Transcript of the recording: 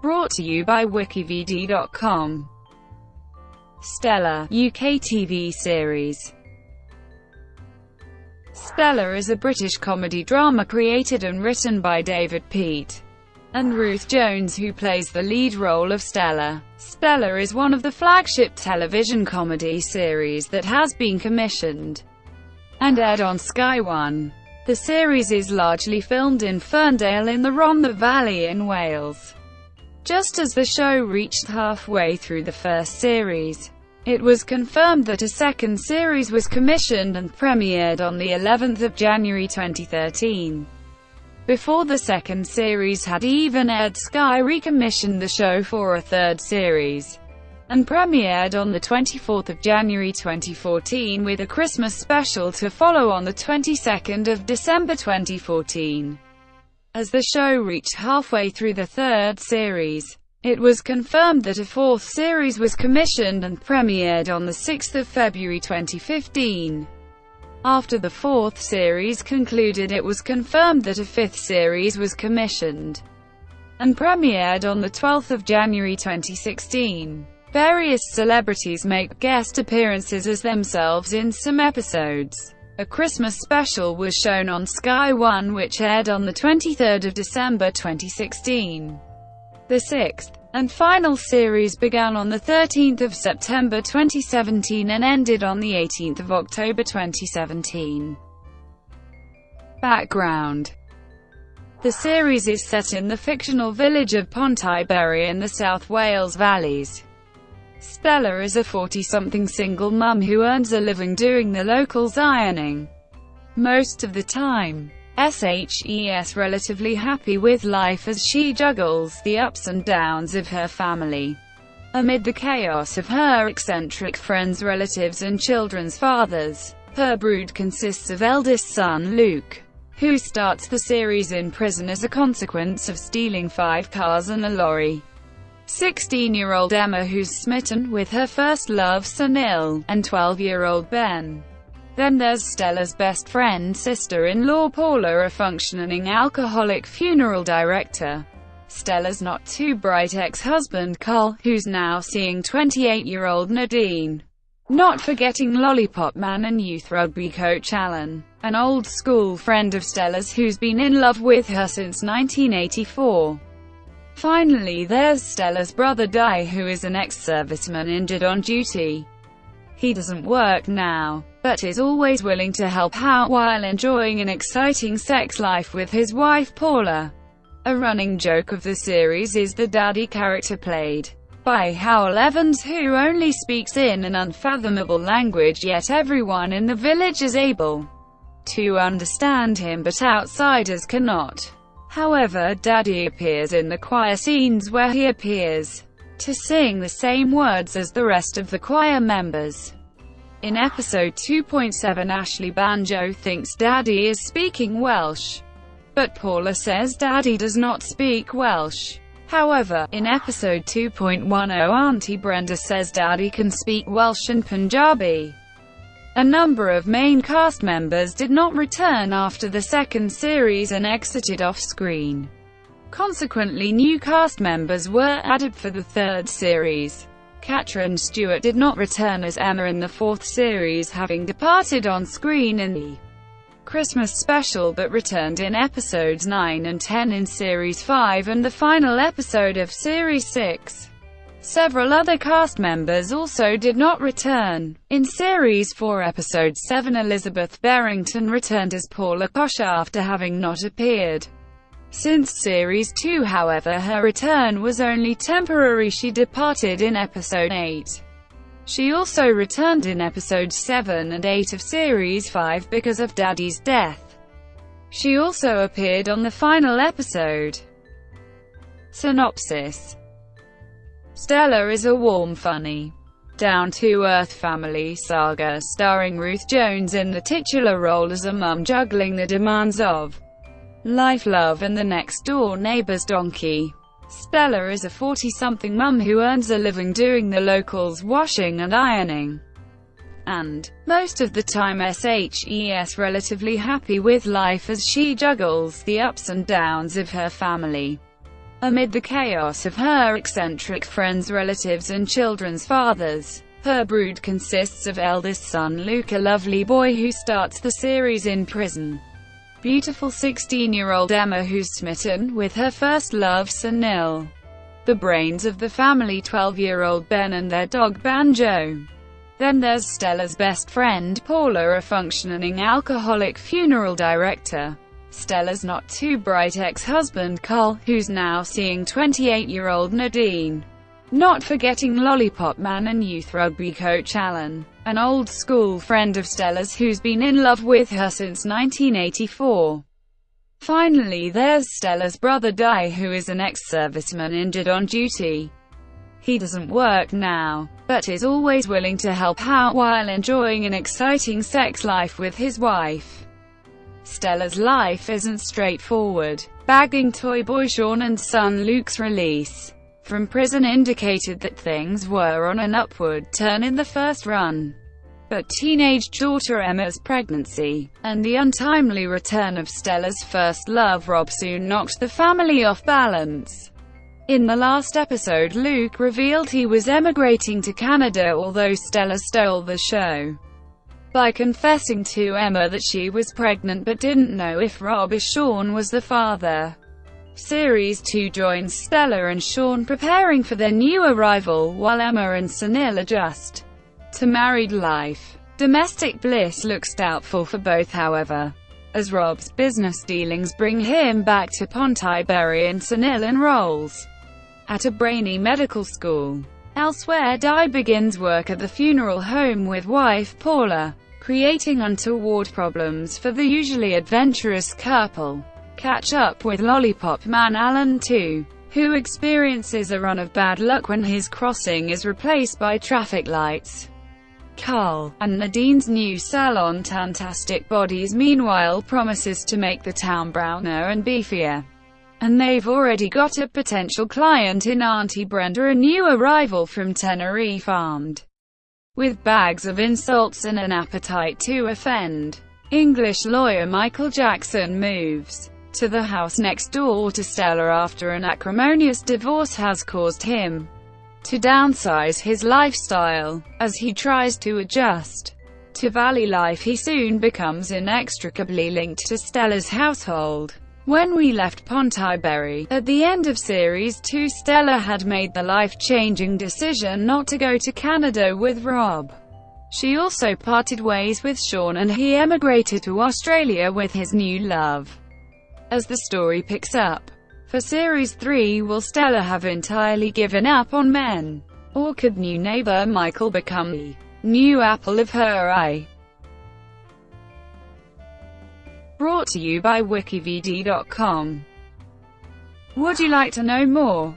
Brought to you by WikiVidi.com. Stella, UK TV series. Stella is a British comedy drama created and written by David Peet and Ruth Jones, who plays the lead role of Stella. Stella is one of the flagship television comedy series that has been commissioned and aired on Sky One. The series is largely filmed in Ferndale in the Rhondda Valley in Wales. Just as the show reached halfway through the first series, it was confirmed that a second series was commissioned and premiered on the 11th of January 2013. Before the second series had even aired, Sky recommissioned the show for a third series and premiered on the 24th of January 2014, with a Christmas special to follow on the 22nd of December 2014. As the show reached halfway through the third series, it was confirmed that a fourth series was commissioned and premiered on the 6th of February 2015. After the fourth series concluded, it was confirmed that a fifth series was commissioned and premiered on the 12th of January 2016. Various celebrities make guest appearances as themselves in some episodes. A Christmas special was shown on Sky One, which aired on the 23rd of December 2016. The sixth and final series began on the 13th of September 2017 and ended on the 18th of October 2017. Background: the series is set in the fictional village of Pontyberry in the South Wales Valleys. Stella is a 40-something single mum who earns a living doing the locals' ironing. Most of the time, she's relatively happy with life as she juggles the ups and downs of her family amid the chaos of her eccentric friends, relatives and children's fathers. Her brood consists of eldest son Luke, who starts the series in prison as a consequence of stealing 5 cars and a lorry; 16-year-old Emma, who's smitten with her first love Sunil; and 12-year-old Ben. Then there's Stella's best friend, sister-in-law Paula, a functioning alcoholic funeral director; Stella's not-too-bright ex-husband Carl, who's now seeing 28-year-old Nadine; not forgetting Lollipop Man and youth rugby coach Alan, an old-school friend of Stella's who's been in love with her since 1984. Finally, there's Stella's brother Di, who is an ex-serviceman injured on duty. He doesn't work now, but is always willing to help out while enjoying an exciting sex life with his wife Paula. A running joke of the series is the daddy character played by Howell Evans, who only speaks in an unfathomable language, yet everyone in the village is able to understand him, but outsiders cannot. However, Daddy appears in the choir scenes where he appears to sing the same words as the rest of the choir members. In episode 2.7, Ashley Banjo thinks Daddy is speaking Welsh, but Paula says Daddy does not speak Welsh. However, in episode 2.10, Auntie Brenda says Daddy can speak Welsh and Punjabi. A number of main cast members did not return after the second series and exited off-screen. Consequently, new cast members were added for the third series. Catherine Stewart did not return as Emma in the fourth series, having departed on screen in the Christmas special, but returned in episodes 9 and 10 in Series 5 and the final episode of Series 6. Several other cast members also did not return. In Series 4, Episode 7, Elizabeth Barrington returned as Paula Posh after having not appeared since Series 2. However, her return was only temporary. She departed in Episode 8. She also returned in Episodes 7 and 8 of Series 5 because of Daddy's death. She also appeared on the final episode. Synopsis: Stella is a warm, funny, down-to-earth family saga starring Ruth Jones in the titular role as a mum juggling the demands of life, love and the next-door neighbor's donkey. Stella is a 40-something mum who earns a living doing the locals' washing and ironing, and, most of the time, she's relatively happy with life as she juggles the ups and downs of her family Amid the chaos of her eccentric friends, relatives and children's fathers, her brood consists of eldest son Luke, a lovely boy who starts the series in prison, beautiful 16-year-old Emma, who's smitten with her first love Sunil, the brains of the family 12-year-old Ben, and their dog Banjo. Then there's Stella's best friend Paula, a functioning alcoholic funeral director, Stella's not too bright ex-husband Carl, who's now seeing 28-year-old Nadine, not forgetting Lollipop Man and youth rugby coach Alan, an old school friend of Stella's who's been in love with her since 1984. Finally there's Stella's brother Di, who is an ex-serviceman injured on duty. He doesn't work now, but is always willing to help out while enjoying an exciting sex life with his wife. Stella's life isn't straightforward. Bagging toy boy Sean and son Luke's release from prison indicated that things were on an upward turn in the first run. But teenage daughter Emma's pregnancy, and the untimely return of Stella's first love Rob soon knocked the family off balance. In the last episode, Luke revealed he was emigrating to Canada, although Stella stole the show by confessing to Emma that she was pregnant but didn't know if Rob or Sean was the father. Series 2 joins Stella and Sean preparing for their new arrival, while Emma and Sunil adjust to married life. Domestic bliss looks doubtful for both, however, as Rob's business dealings bring him back to Pontyberry and Sunil enrolls at a brainy medical school. Elsewhere, Di begins work at the funeral home with wife Paula, creating untoward problems for the usually adventurous couple. Catch up with Lollipop Man Alan too, who experiences a run of bad luck when his crossing is replaced by traffic lights. Carl, and Nadine's new salon Tantastic Bodies, meanwhile promises to make the town browner and beefier. And they've already got a potential client in Auntie Brenda, a new arrival from Tenerife, armed with bags of insults and an appetite to offend. English lawyer Michael Jackson moves to the house next door to Stella after an acrimonious divorce has caused him to downsize his lifestyle. As he tries to adjust to valley life, he soon becomes inextricably linked to Stella's household. When we left Pontyberry at the end of Series 2, Stella had made the life-changing decision not to go to Canada with Rob. She also parted ways with Sean and he emigrated to Australia with his new love. As the story picks up for Series 3, will Stella have entirely given up on men? Or could new neighbor Michael become the new apple of her eye? Brought to you by WikiVidi.com. Would you like to know more?